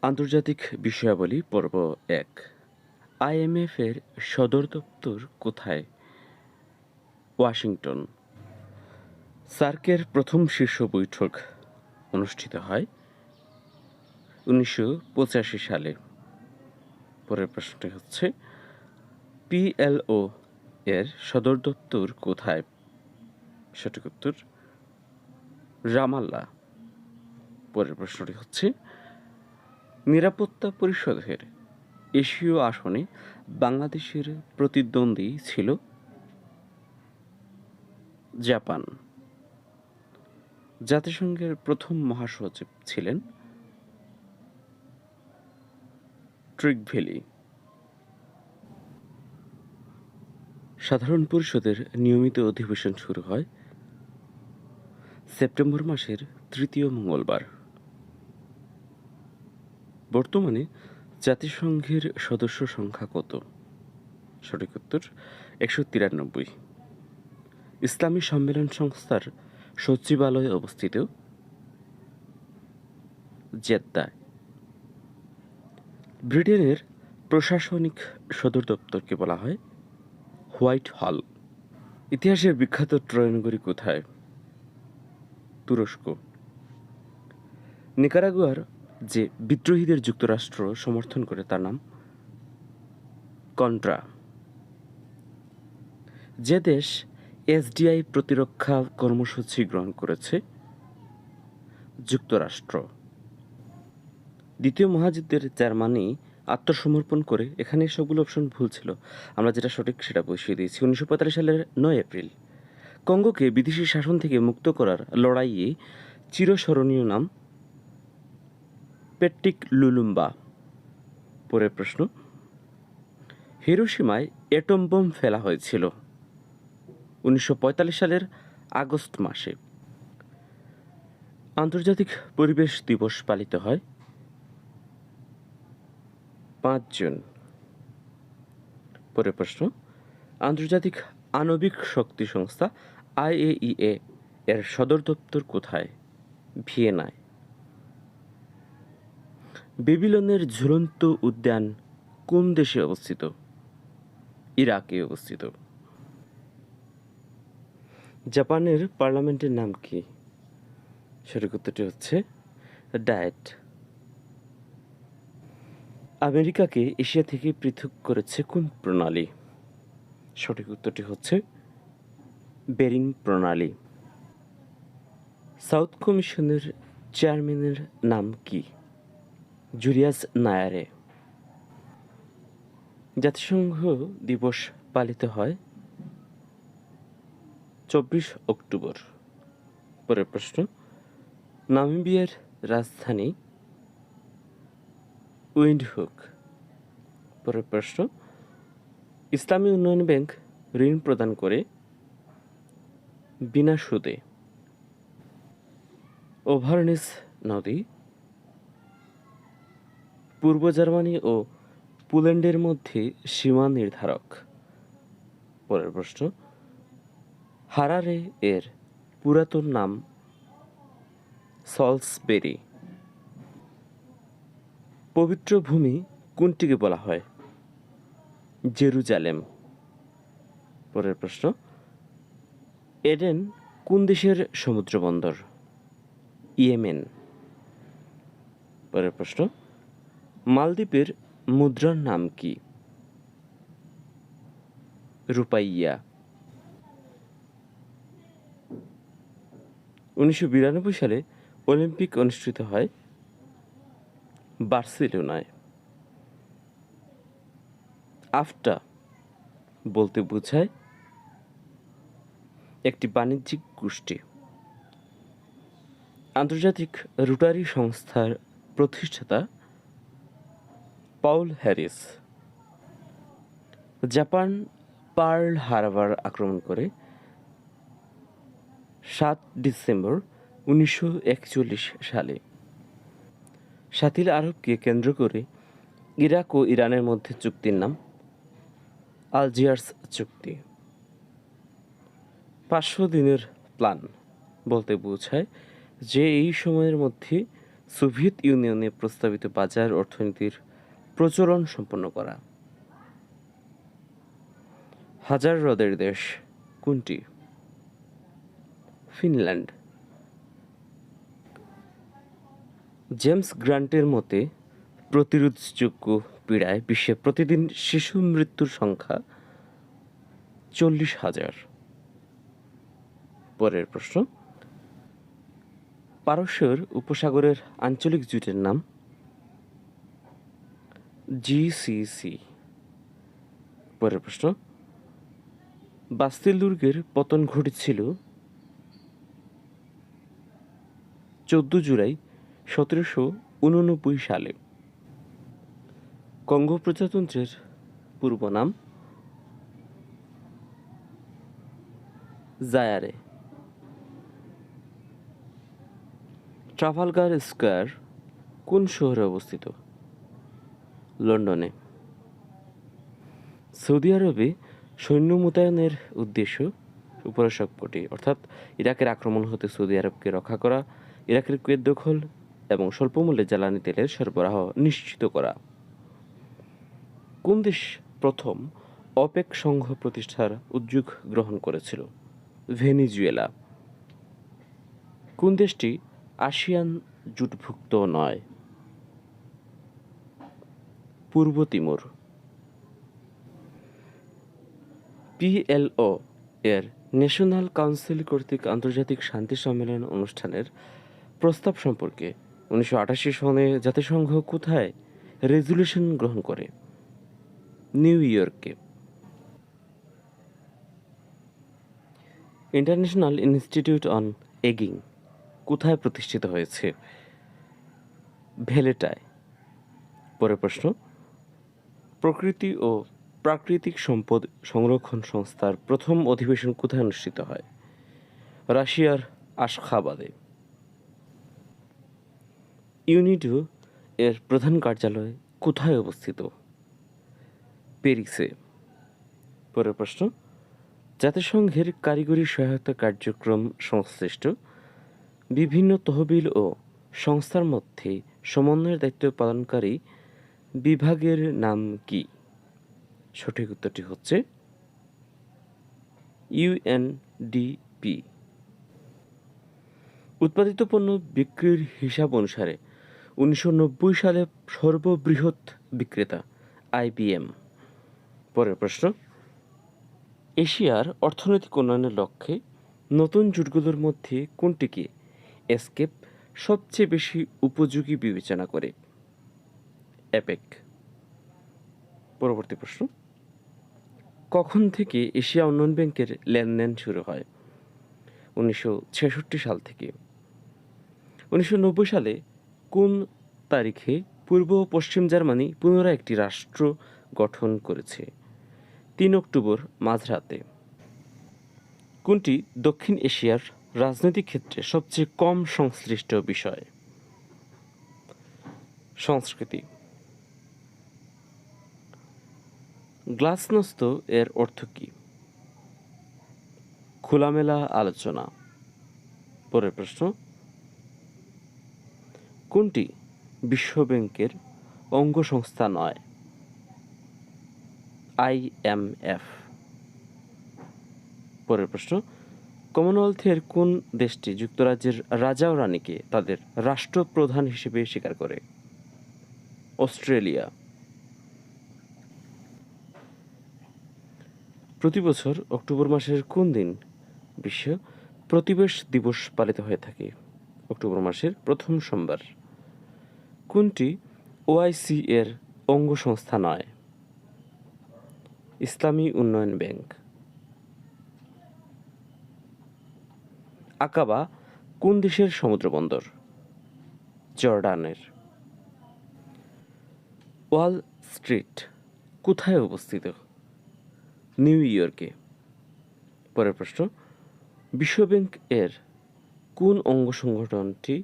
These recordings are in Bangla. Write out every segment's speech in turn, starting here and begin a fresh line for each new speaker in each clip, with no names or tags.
আন্তর্জাতিক বিষয়াবলী পর্ব ১। IMF এর সদর দপ্তর কোথায়? ওয়াশিংটন। সার্কের প্রথম শীর্ষ বৈঠক অনুষ্ঠিত হয় ১৯৮৫ সালে। পরের প্রশ্নটি হচ্ছে PLO এর সদর দপ্তর কোথায়? সঠিক উত্তর রামাল্লাহ। পরের প্রশ্নটি হচ্ছে নিরাপত্তা পরিষদের এশীয় আসনে বাংলাদেশের প্রতিদ্বন্দ্বী ছিল জাপান। জাতিসংঘের প্রথম মহাসচিব ছিলেন ট্রিগভেলি। সাধারণ পরিষদের নিয়মিত অধিবেশন শুরু হয় সেপ্টেম্বর মাসের তৃতীয় মঙ্গলবার। বর্তমানে জাতিসংঘের সদস্য সংখ্যা কত? সঠিক উত্তর ১৯৩। ইসলামী সম্মেলন সংস্থার সচিবালয় অবস্থিত জেদ্দায়। ব্রিটেনের প্রশাসনিক সদর দপ্তরকে বলা হয় হোয়াইট হল। ইতিহাসের বিখ্যাত ট্রয় নগরী কোথায়? তুরস্ক। নিকারাগুয়ার যে বিদ্রোহীদের যুক্তরাষ্ট্র সমর্থন করে তার নাম কন্ট্রা। যে দেশ SDI প্রতিরক্ষা কর্মসূচি গ্রহণ করেছে? যুক্তরাষ্ট্র। দ্বিতীয় মহাযুদ্ধের জার্মানি আত্মসমর্পণ করে, এখানে সবগুলো অপশন ভুল ছিল, আমরা যেটা সঠিক সেটা বসিয়ে দিয়েছি। ১৯৪৫ সালের ৯ এপ্রিল কঙ্গোকে বিদেশি শাসন থেকে মুক্ত করার লড়াইয়ে চিরস্মরণীয় নাম পেট্রিক লুলুম্বা। পরের প্রশ্ন হিরোশিমায় অ্যাটম বোম ফেলা হয়েছিল ১৯৪৫ সালের আগস্ট মাসে। আন্তর্জাতিক পরিবেশ দিবস পালিত হয় ৫ জুন। পরের প্রশ্ন আন্তর্জাতিক আণবিক শক্তি সংস্থা IAEA এর সদর দপ্তর কোথায়? ভিয়েনায়। বেবিলনের ঝুলন্ত উদ্যান কোন দেশে অবস্থিত? ইরাকে অবস্থিত। জাপানের পার্লামেন্টের নাম কি? সঠিক উত্তরটি হচ্ছে ডায়েট। আমেরিকাকে এশিয়া থেকে পৃথক করেছে কোন প্রণালী? সঠিক উত্তরটি হচ্ছে বেরিং প্রণালী। সাউথ কমিশনের চেয়ারম্যানের নাম কি? জুলিয়াস নায়ারে। জাতিসংঘ দিবস পালিত হয় ২৪ অক্টোবর। পরের প্রশ্ন নামিবিয়ার রাজধানী উইন্ডহুক। পরের প্রশ্ন ইসলামী উন্নয়ন ব্যাংক ঋণ প্রদান করে বিনা সুদে। ওভারনিস নদী পূর্ব জার্মানি ও পোল্যান্ডের মধ্যে সীমা নির্ধারক। পরের প্রশ্ন হারারে এর পুরাতন নাম সলসবেরি। পবিত্র ভূমি কোনটিকে বলা হয়? জেরুজালেম। পরের প্রশ্ন এডেন কোন দেশের সমুদ্র বন্দর? ইয়েমেন। পরের প্রশ্ন মালদ্বীপের মুদ্রার নাম কি? রুপাইয়া। ১৯৯২ সালে অলিম্পিক অনুষ্ঠিত হয় বার্সেলোনায়। আফটা বলতে বোঝায় একটি বাণিজ্যিক গোষ্ঠী। আন্তর্জাতিক রোটারি সংস্থার প্রতিষ্ঠাতা Paul Harris. Japan Pearl Harbor আক্রমণ করে ৭ ডিসেম্বর ১৯৪১ সালে। সাতিল আরবকে কেন্দ্র করে ইরাক ও ইরানের মধ্যে চুক্তির নাম আলজিয়ার্স চুক্তি। ৫০০ দিনের প্ল্যান বলতে বোঝায় যে এই সময়ের মধ্যে সোভিয়েত ইউনিয়নে প্রস্তাবিত বাজার অর্থনীতির প্রচলন সম্পন্ন করা। হাজার হ্রদের দেশ কোনটি? ফিনল্যান্ড। জেমস গ্রান্টের মতে প্রতিরোধযোগ্য পীড়ায় বিশ্বে প্রতিদিন শিশু মৃত্যুর সংখ্যা 40,000। পরের প্রশ্ন, পারস্যের উপসাগরের আঞ্চলিক জোটের নাম? GCC। পরের প্রশ্ন, বাস্তিল দুর্গের পতন ঘটেছিল 14 জুলাই 1789 সালে। কঙ্গো প্রজাতন্ত্রের পূর্ব নাম? জায়ারে। ট্রাফালগার স্কয়ার কোন শহরে অবস্থিত? লন্ডনে। সৌদি আরবে সৈন্য মোতায়েনের উদ্দেশ্য উপরের সবকটি, অর্থাৎ ইরাকের আক্রমণ হতে সৌদি আরবকে রক্ষা করা, ইরাকের কুয়েত দখল এবং স্বল্পমূল্যে জ্বালানি তেলের সরবরাহ নিশ্চিত করা। কোন দেশ প্রথম অপেক সংঘ প্রতিষ্ঠার উদ্যোগ গ্রহণ করেছিল? ভেনেজুয়েলা। কোন দেশটি আসিয়ান জোটভুক্ত নয়? পূর্ব তিমুর। PLO এর ন্যাশনাল কাউন্সিল কর্তৃক আন্তর্জাতিক শান্তি সম্মেলন অনুষ্ঠানের প্রস্তাব সম্পর্কে 1988 সনে জাতিসংঘ কোথায় রেজুলেশন গ্রহণ করে? নিউ ইয়র্কে। ইন্টারন্যাশনাল ইনস্টিটিউট অন এগিং কোথায় প্রতিষ্ঠিত হয়েছে? ভ্যালেটায়। পরের প্রশ্ন, প্রকৃতি ও প্রাকৃতিক সম্পদ সংরক্ষণ সংস্থার প্রথম অধিবেশন কোথায় অনুষ্ঠিত হয়? রাশিয়ার আশখাবাদে। ইউনিডো এর প্রধান কার্যালয় কোথায় অবস্থিত? প্যারিসে। পরের প্রশ্ন, জাতিসংঘের কারিগরি সহায়তা কার্যক্রম সংশ্লিষ্ট বিভিন্ন তহবিল ও সংস্থার মধ্যে সমন্বয়ের দায়িত্ব পালনকারী বিভাগের নাম কি? সঠিক উত্তরটি হচ্ছে UNDP। উৎপাদিত পণ্য বিক্রির হিসাব অনুসারে 1990 সালে সর্ববৃহৎ বিক্রেতা IBM। পরের প্রশ্ন, এশিয়ার অর্থনৈতিক উন্নয়নের লক্ষ্যে নতুন জোটগুলোর মধ্যে কোনটিকে এসকেপ সবচেয়ে বেশি উপযোগী বিবেচনা করে? অ্যাপেক। পরবর্তী প্রশ্ন, কখন থেকে এশিয়া উন্নয়ন ব্যাংকের লেনদেন শুরু হয়? 1966 সাল থেকে। 1990 সালে কোন তারিখে পূর্ব ও পশ্চিম জার্মানি পুনরায় একটি রাষ্ট্র গঠন করেছে? 3 অক্টোবর মাঝরাতে। কোনটি দক্ষিণ এশিয়ার রাজনৈতিক ক্ষেত্রে সবচেয়ে কম সংশ্লিষ্ট বিষয়? সংস্কৃতি। গ্লাসনস্ত এর অর্থ কি? খোলামেলা আলোচনা। পরের প্রশ্ন, কোনটি বিশ্ব ব্যাংকের অঙ্গ সংস্থা নয়? IMF। পরের প্রশ্ন, কমনওয়েলথের কোন দেশটি যুক্তরাজ্যের রাজা ও রানীকে তাদের রাষ্ট্রপ্রধান হিসেবে স্বীকার করে? অস্ট্রেলিয়া। প্রতি বছর অক্টোবর মাসের কোন দিন বিশ্ব প্রতিবেশ দিবস পালিত হয়ে থাকে? অক্টোবর মাসের প্রথম সোমবার। কোনটি OIC এর অঙ্গ সংস্থা নয়? ইসলামী উন্নয়ন ব্যাংক। আকাবা কোন দেশের সমুদ্রবন্দর? জর্ডানের। ওয়াল স্ট্রিট কোথায় অবস্থিত? নিউ ইয়র্কে। পরের প্রশ্ন, বিশ্বব্যাংক এর কোন অঙ্গ সংগঠনটি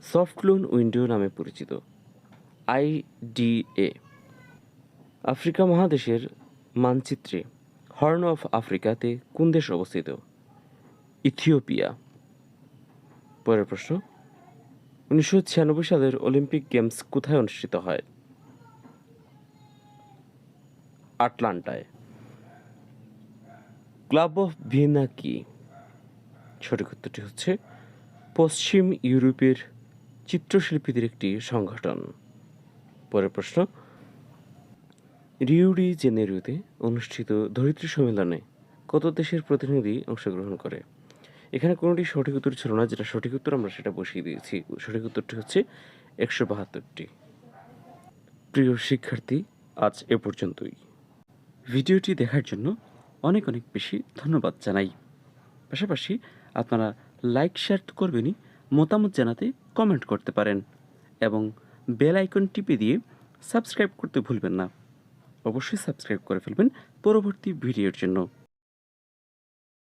সফট লোন উইন্ডো নামে পরিচিত? IDA। আফ্রিকা মহাদেশের মানচিত্রে হর্ন অফ আফ্রিকাতে কোন দেশ অবস্থিত? ইথিওপিয়া। পরের প্রশ্ন, 1996 সালের অলিম্পিক গেমস কোথায় অনুষ্ঠিত হয়? আটলান্টায়। ক্লাব অফ ভিয়েনা কি? সঠিক উত্তরটি হচ্ছে পশ্চিম ইউরোপের চিত্রশিল্পীদের একটি সংগঠন। পরের প্রশ্ন, রিও ডি জেনেরোতে অনুষ্ঠিত ধরিত্রী সম্মেলনে কত দেশের প্রতিনিধি অংশগ্রহণ করে? এখানে কোনোটি সঠিক উত্তর ছিল না, যেটা সঠিক উত্তর আমরা সেটা বসিয়ে দিয়েছি। সঠিক উত্তরটি হচ্ছে 172টি। প্রিয় শিক্ষার্থী, আজ এ পর্যন্তই। ভিডিওটি দেখার জন্য অনেক অনেক বেশি ধন্যবাদ জানাই। পাশাপাশি আপনারা লাইক শেয়ার তো করবেনই, মতামত জানাতে কমেন্ট করতে পারেন এবং বেল আইকন টিপে দিয়ে সাবস্ক্রাইব করতে ভুলবেন না। অবশ্যই সাবস্ক্রাইব করে ফেলবেন পরবর্তী ভিডিওর জন্য।